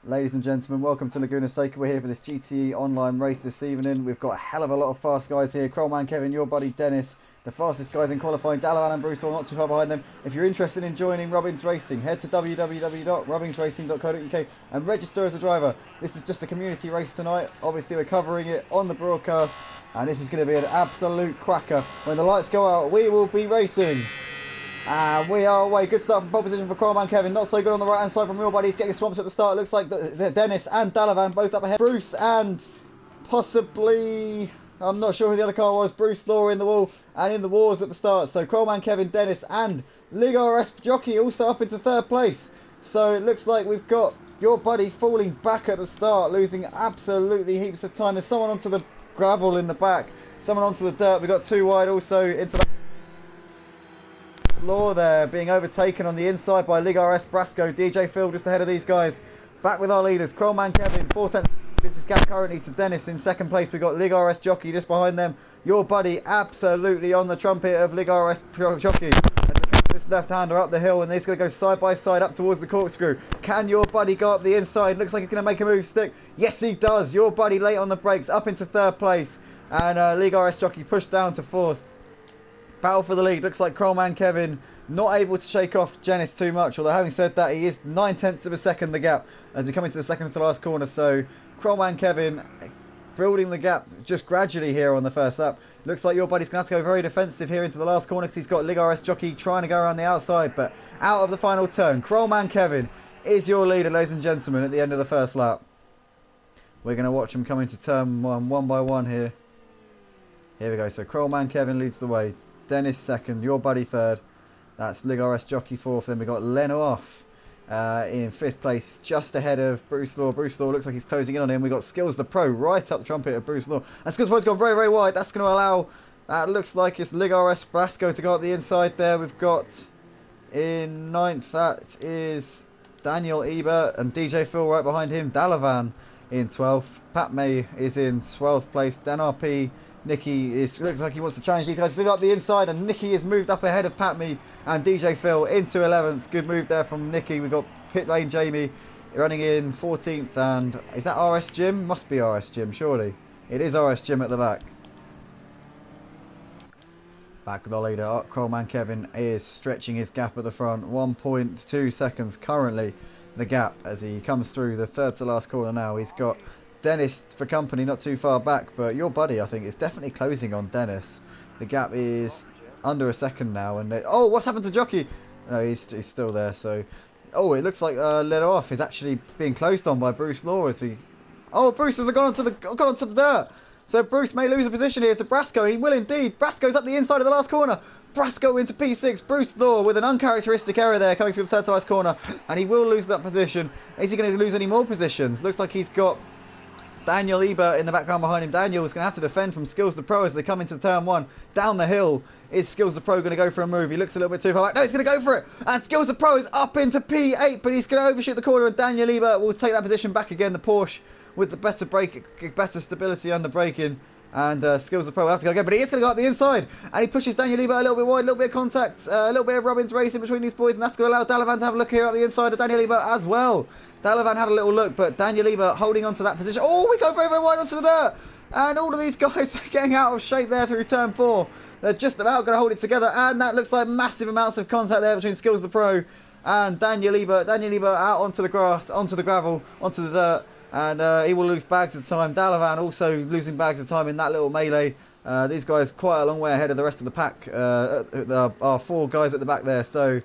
Ladies and gentlemen, welcome to Laguna Seca. We're here for this GTE online race this evening. We've got a hell of a lot of fast guys here. Krollman Kevin, your buddy Dennis, the fastest guys in qualifying. Dalavan and Bruce are not too far behind them. If you're interested in joining Robbins Racing, head to www.robbinsracing.co.uk and register as a driver. This is just a community race tonight. Obviously we're covering it on the broadcast and this is going to be an absolute cracker. When the lights go out, we will be racing. And we are away. Good start from pole position for Krollman Kevin. Not so good on the right hand side from Real Buddy. He's getting swamped at the start. Looks like Dennis and Dalavan both up ahead. Bruce and possibly, I'm not sure who the other car was. Bruce Law in the wall and in the wars at the start. So Krollman Kevin, Dennis and Ligar S Jockey also up into third place. So it looks like we've got your buddy falling back at the start, losing absolutely heaps of time. There's someone onto the gravel in the back, someone onto the dirt. We've got two wide also into the Law there being overtaken on the inside by Ligar S Brasco. DJ Phil just ahead of these guys. Back with our leaders. Krollman Kevin 4 cents. This is gap currently to Dennis in second place. We've got Ligar S Jockey just behind them. Your buddy absolutely on the trumpet of Ligar S Jockey. As this left-hander up the hill and he's going to go side by side up towards the corkscrew. Can your buddy go up the inside? Looks like he's going to make a move stick. Yes, he does. Your buddy late on the brakes up into third place. And Ligar S Jockey pushed down to fourth. Battle for the lead. Looks like Krollman Kevin not able to shake off Dennis too much, although having said that, he is 9/10 of a second the gap as we come into the second to last corner. So Krollman Kevin building the gap just gradually here on the first lap. Looks like your buddy's going to have to go very defensive here into the last corner because he's got Ligar S Jockey trying to go around the outside, but out of the final turn. Krollman Kevin is your leader, ladies and gentlemen, at the end of the first lap. We're going to watch him come into turn one by one here. Here we go. So Krollman Kevin leads the way. Dennis second, your buddy third. That's Ligar S Jockey fourth. Then we got Lenoir in fifth place, just ahead of Bruce Law. Bruce Law looks like he's closing in on him. We got Skills the Pro right up the trumpet of Bruce Law. And Skills the Pro's gone very, very wide. That's going to allow. That looks like it's Ligar S Brasco to go up the inside there. We've got in ninth. That is Daniel Ebert and DJ Phil right behind him. Dalavan in 12th. Pat May is in 12th place. Dan RP. Nicky looks like he wants to challenge these guys. They got up the inside and Nicky is moved up ahead of Patme and DJ Phil into 11th. Good move there from Nicky. We've got Pit Lane Jamie running in 14th, and is that RS Jim? Must be RS Jim, surely. It is RS Jim at the back. Back with the leader. Krollman Kevin is stretching his gap at the front. 1.2 seconds currently the gap as he comes through the third to last corner now. He's got Dennis for company not too far back, but your buddy I think is definitely closing on Dennis. The gap is under a second now, and oh, what's happened to Jockey? No, he's still there. So oh, it looks like Lenoir is actually being closed on by Bruce Law as we Bruce has gone onto the dirt, so Bruce may lose a position here to Brasco. He will indeed. Brasco's up the inside of the last corner. Brasco into P6. Bruce Law with an uncharacteristic error there coming through the third to last corner, and he will lose that position. Is he going to lose any more positions? Looks like he's got Daniel Ebert in the background behind him. Daniel is going to have to defend from Skills the Pro as they come into turn one. Down the hill, is Skills the Pro going to go for a move? He looks a little bit too far back. No, he's going to go for it. And Skills the Pro is up into P8, but he's going to overshoot the corner, and Daniel Ebert will take that position back again. The Porsche with the better stability under braking. And Skills the Pro will have to go again, but he is going to go up the inside, and he pushes Daniel Ebert a little bit wide, a little bit of contact, a little bit of Robbins racing between these boys, and that's going to allow Dalavan to have a look here at the inside of Daniel Ebert as well. Dalavan had a little look, but Daniel Ebert holding on to that position. Oh, we go very, very wide onto the dirt, and all of these guys are getting out of shape there through turn 4. They're just about going to hold it together, and that looks like massive amounts of contact there between Skills the Pro and Daniel Ebert. Daniel Ebert out onto the grass, onto the gravel, onto the dirt. And he will lose bags of time. Dalavan also losing bags of time in that little melee. These guys quite a long way ahead of the rest of the pack. Our 4 guys at the back there. So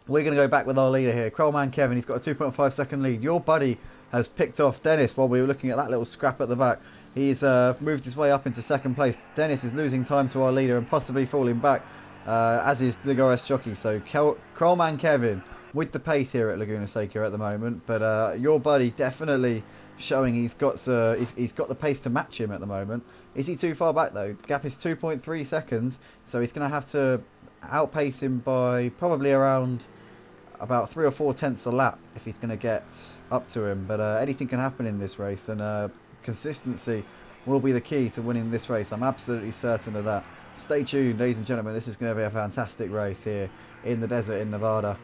we're going to go back with our leader here. Krollman Kevin, he's got a 2.5 second lead. Your buddy has picked off Dennis while we were looking at that little scrap at the back. He's moved his way up into second place. Dennis is losing time to our leader and possibly falling back, as is Ligar S Jockey. So Krollman Kevin with the pace here at Laguna Seca at the moment, but your buddy definitely showing he's got the pace to match him at the moment. Is he too far back though? The gap is 2.3 seconds, so he's going to have to outpace him by probably around about 3 or 4 tenths a lap if he's going to get up to him. But anything can happen in this race, and consistency will be the key to winning this race. I'm absolutely certain of that. Stay tuned, ladies and gentlemen. This is going to be a fantastic race here in the desert in Nevada.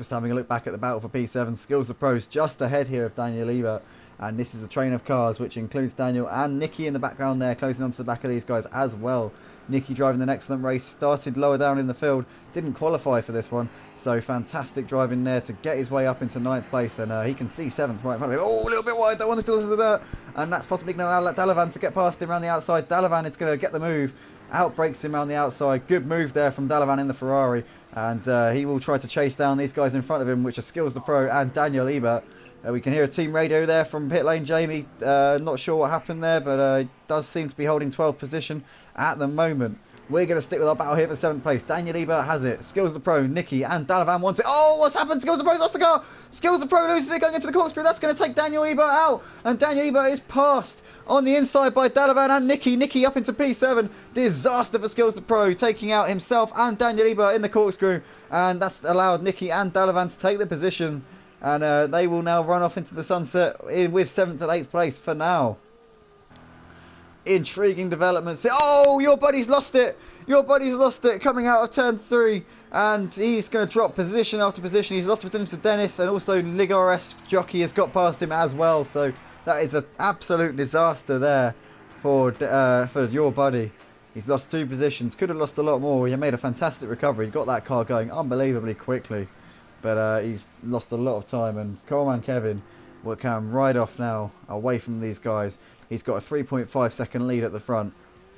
Just having a look back at the battle for P7, Skills the Pros just ahead here of Daniel Ebert. And this is a train of cars which includes Daniel and Nicky in the background there, closing onto the back of these guys as well. Nicky driving an excellent race, started lower down in the field, didn't qualify for this one, so fantastic driving there to get his way up into 9th place, and he can see 7th right in front of him. Oh, a little bit wide, don't want to do the dirt, and that's possibly going to allow Dalavan to get past him around the outside. Dalavan is going to get the move, outbrakes him around the outside. Good move there from Dalavan in the Ferrari, and he will try to chase down these guys in front of him, which are Skills the Pro and Daniel Ebert. We can hear a team radio there from pit lane Jamie. Not sure what happened there, but does seem to be holding 12th position at the moment. We're going to stick with our battle here for 7th place. Daniel Ebert has it. Skills the Pro, Nicky and Dalavan wants it. Oh, what's happened? Skills the Pro's lost the car. Skills the Pro loses it going into the corkscrew. That's going to take Daniel Ebert out. And Daniel Ebert is passed on the inside by Dalavan and Nicky. Nicky up into P7. Disaster for Skills the Pro, taking out himself and Daniel Ebert in the corkscrew. And that's allowed Nicky and Dalavan to take the position. And they will now run off into the sunset in with 7th and 8th place for now. Intriguing developments. Oh, your buddy's lost it. Your buddy's lost it coming out of turn 3. And he's going to drop position after position. He's lost position to Dennis. And also Ligares Jockey has got past him as well. So that is an absolute disaster there for your buddy. He's lost 2 positions. Could have lost a lot more. He made a fantastic recovery. He got that car going unbelievably quickly. But he's lost a lot of time, and Coleman Kevin will come right off now away from these guys. He's got a 3.5 second lead at the front.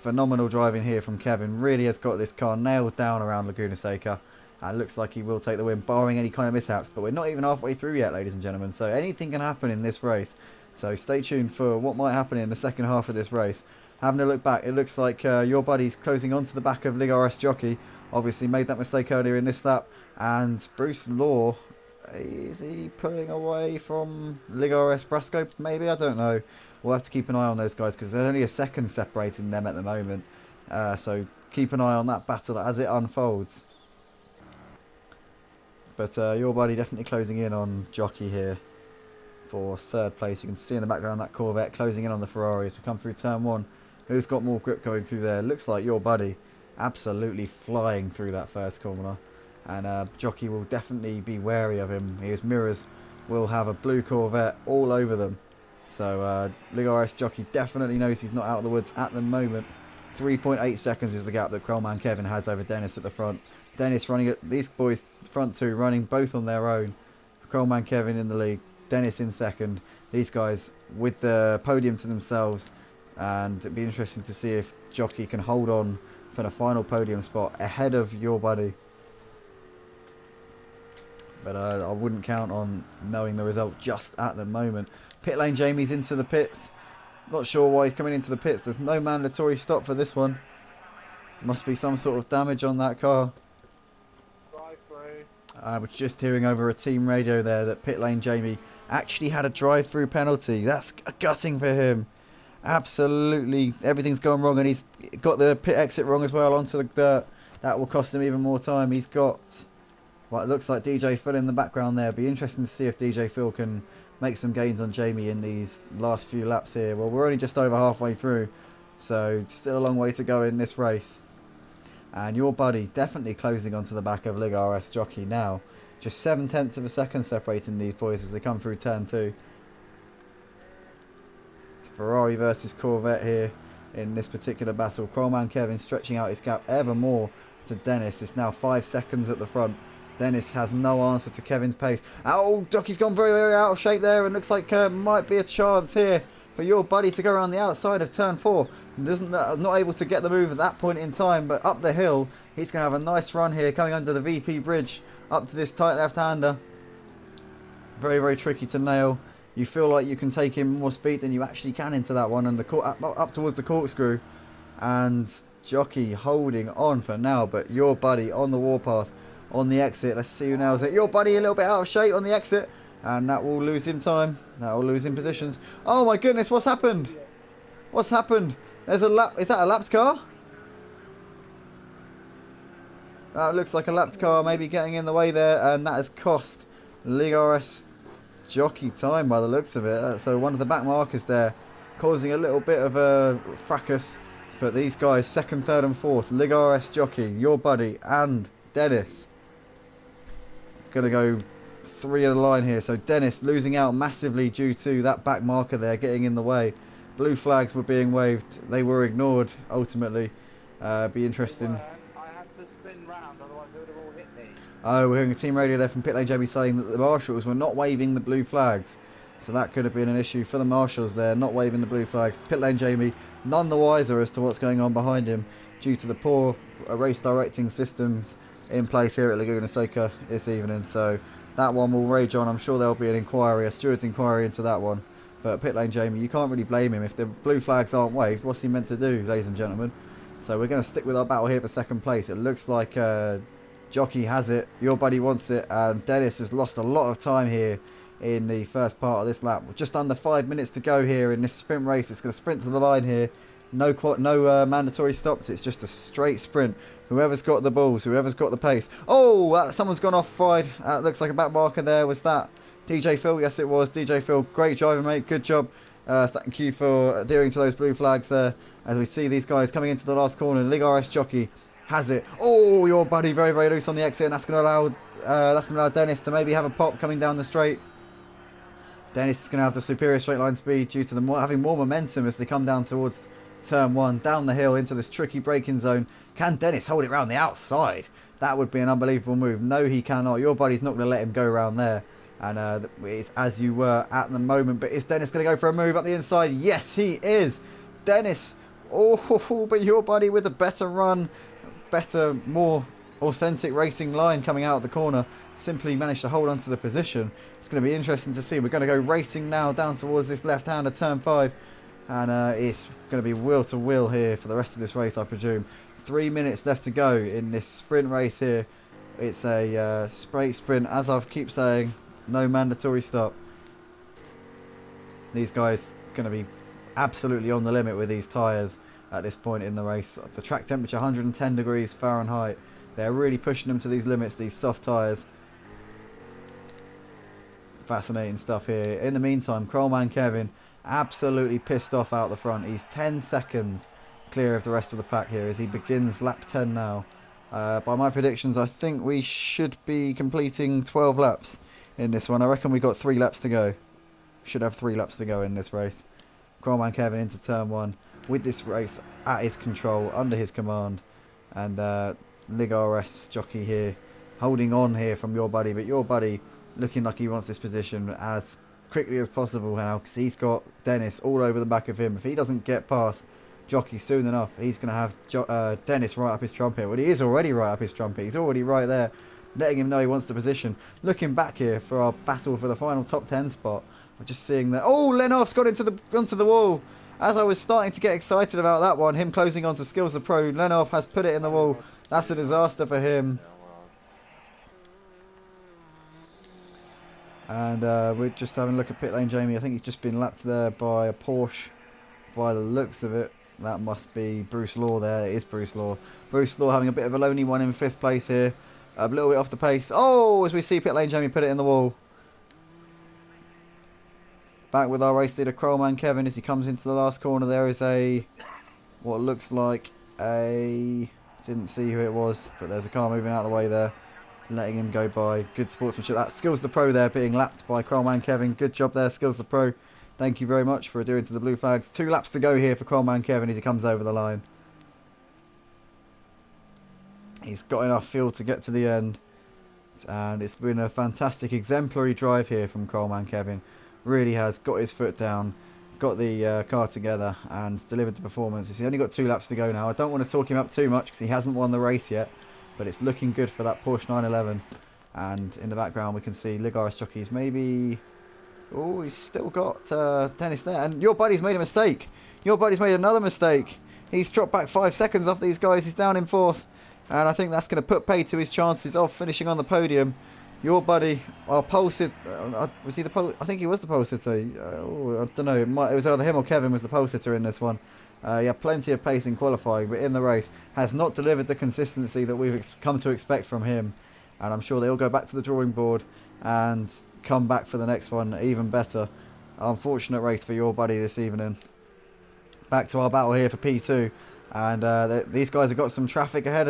Phenomenal driving here from Kevin. Really has got this car nailed down around Laguna Seca. And looks like he will take the win, barring any kind of mishaps. But we're not even halfway through yet, ladies and gentlemen. So anything can happen in this race. So stay tuned for what might happen in the second half of this race. Having a look back, it looks like your buddy's closing onto the back of Ligares Jockey. Obviously made that mistake earlier in this lap. And Bruce Law, is he pulling away from Ligares Brasco? Maybe, I don't know. We'll have to keep an eye on those guys because there's only a second separating them at the moment. So keep an eye on that battle as it unfolds. But your buddy definitely closing in on Jockey here for 3rd place. You can see in the background that Corvette closing in on the Ferrari as we come through turn 1. Who's got more grip going through there? Looks like your buddy absolutely flying through that first corner. And Jockey will definitely be wary of him. His mirrors will have a blue Corvette all over them. So Ligares Jockey definitely knows he's not out of the woods at the moment. 3.8 seconds is the gap that Coleman Kevin has over Dennis at the front. Dennis running at these boys front 2 running both on their own. Coleman Kevin in the lead, Dennis in second. These guys with the podium to themselves, and it'd be interesting to see if Jockey can hold on for the final podium spot ahead of your buddy. But I wouldn't count on knowing the result just at the moment. Pit lane Jamie's into the pits. Not sure why he's coming into the pits. There's no mandatory stop for this one. Must be some sort of damage on that car. I was just hearing over a team radio there that pit lane Jamie actually had a drive-through penalty. That's gutting for him. Absolutely everything's gone wrong, and he's got the pit exit wrong as well onto the dirt. That will cost him even more time. He's got... well, it looks like DJ Phil in the background there. Be interesting to see if DJ Phil can make some gains on Jamie in these last few laps here. Well, we're only just over halfway through, so still a long way to go in this race. And your buddy definitely closing onto the back of Ligares Jockey now. Just 7/10 of a second separating these boys as they come through turn 2. It's Ferrari versus Corvette here in this particular battle. Coleman Kevin stretching out his gap ever more to Dennis. It's now 5 seconds at the front. Dennis has no answer to Kevin's pace. Oh, Jockey's gone very, very out of shape there, and looks like might be a chance here for your buddy to go around the outside of turn 4. Not able to get the move at that point in time, but up the hill, he's going to have a nice run here, coming under the VP bridge up to this tight left-hander. Very, very tricky to nail. You feel like you can take in more speed than you actually can into that one, and up towards the corkscrew. And Jockey holding on for now, but your buddy on the warpath. On the exit, let's see who nails it. Your buddy a little bit out of shape on the exit, and that will lose him time. That will lose him positions. Oh my goodness, what's happened? What's happened? There's a lap. Is that a lapped car? That looks like a lapped car, maybe getting in the way there, and that has cost Ligares Jockey time by the looks of it. So one of the back markers there, causing a little bit of a fracas. But these guys, 2nd, 3rd, and 4th, Ligares Jockey, your buddy, and Dennis. going to go 3 of the line here. So Dennis losing out massively due to that back marker there getting in the way. Blue flags were being waved. They were ignored ultimately. Be interesting. I had to spin round, otherwise they would have all hit me. Oh, we're hearing a team radio there from pit lane Jamie saying that the marshals were not waving the blue flags. So that could have been an issue for the marshals there, not waving the blue flags. Pit lane Jamie none the wiser as to what's going on behind him due to the poor race directing systems in place here at Laguna Seca this evening. So that one will rage on. I'm sure there'll be an inquiry, a steward's inquiry into that one. But pit lane Jamie, you can't really blame him. If the blue flags aren't waved, what's he meant to do, ladies and gentlemen? So we're going to stick with our battle here for second place. It looks like Jockey has it, Your Buddy wants it, and Dennis has lost a lot of time here in the first part of this lap. Just under 5 minutes to go here in this sprint race. It's going to sprint to the line here. No mandatory stops. It's just a straight sprint. Whoever's got the balls, whoever's got the pace. Oh, someone's gone off wide. Looks like a back marker there. Was that DJ Phil? Yes, it was. DJ Phil, great driver, mate. Good job. Thank you for adhering to those blue flags there. As we see these guys coming into the last corner. League RS Jockey has it. Oh, Your Buddy very, very loose on the exit, and that's going to allow Dennis to maybe have a pop coming down the straight. Dennis is going to have the superior straight line speed due to them having more momentum as they come down towards turn 1, down the hill into this tricky braking zone. Can Dennis hold it round the outside? That would be an unbelievable move. No, he cannot. Your Buddy's not going to let him go around there. And it's as you were at the moment. But is Dennis going to go for a move up the inside? Yes, he is. Dennis. Oh, but Your Buddy with a better run, better, more authentic racing line coming out of the corner, simply managed to hold on to the position. It's going to be interesting to see. We're going to go racing now down towards this left-hander turn 5, and it's going to be wheel to wheel here for the rest of this race, I presume. 3 minutes left to go in this sprint race here. It's a straight sprint, as I keep saying. No mandatory stop. These guys are going to be absolutely on the limit with these tyres at this point in the race. The track temperature 110 degrees Fahrenheit. They're really pushing them to these limits, these soft tyres. Fascinating stuff here. In the meantime, Krollman Kevin absolutely pissed off out the front. He's 10 seconds clear of the rest of the pack here as he begins lap 10 now. By my predictions, I think we should be completing 12 laps in this one. I reckon we got 3 laps to go. Should have 3 laps to go in this race. Krollman Kevin into turn 1 with this race at his control, under his command, and Lig RS Jockey here holding on here from Your Buddy, but Your Buddy looking like he wants this position as quickly as possible now because he's got Dennis all over the back of him. If he doesn't get past Jockey soon enough, he's going to have Dennis right up his trumpet. Well, he is already right up his trumpet. He's already right there, letting him know he wants the position. Looking back here for our battle for the final top 10 spot, we're just seeing that. Oh, Lenoff's got onto the wall. As I was starting to get excited about that one, him closing onto Skills the Pro, Lenoff has put it in the wall. That's a disaster for him. And we're just having a look at pit lane Jamie. I think he's just been lapped there by a Porsche by the looks of it. That must be Bruce Law there. It is Bruce Law. Bruce Law having a bit of a lonely one in 5th place here. A little bit off the pace. Oh, as we see pit lane Jamie put it in the wall. Back with our race leader Krollman Kevin as he comes into the last corner. There is what looks like didn't see who it was, but there's a car moving out of the way there, letting him go by. Good sportsmanship. That Skills the Pro there being lapped by Krollman Kevin. Good job there, Skills the Pro. Thank you very much for adhering to the blue flags. 2 laps to go here for Krollman Kevin as he comes over the line. He's got enough fuel to get to the end, and it's been a fantastic exemplary drive here from Krollman Kevin. Really has got his foot down, got the car together and delivered the performance. He's only got 2 laps to go now. I don't want to talk him up too much because he hasn't won the race yet, but it's looking good for that Porsche 911. And in the background we can see Lig RS Jockeys maybe. Oh, he's still got Dennis there, and Your Buddy's made a mistake. Your Buddy's made another mistake. He's dropped back 5 seconds off these guys. He's down in 4th, and I think that's going to put pay to his chances of finishing on the podium. Your Buddy, our pole sitter, was he the pole? I think he was the pole sitter. I don't know. It was either him or Kevin was the pole sitter in this one. He had plenty of pace in qualifying, but in the race has not delivered the consistency that we've come to expect from him. And I'm sure they'll go back to the drawing board and come back for the next one even better. Unfortunate race for Your Buddy this evening. Back to our battle here for P2, and these guys have got some traffic ahead of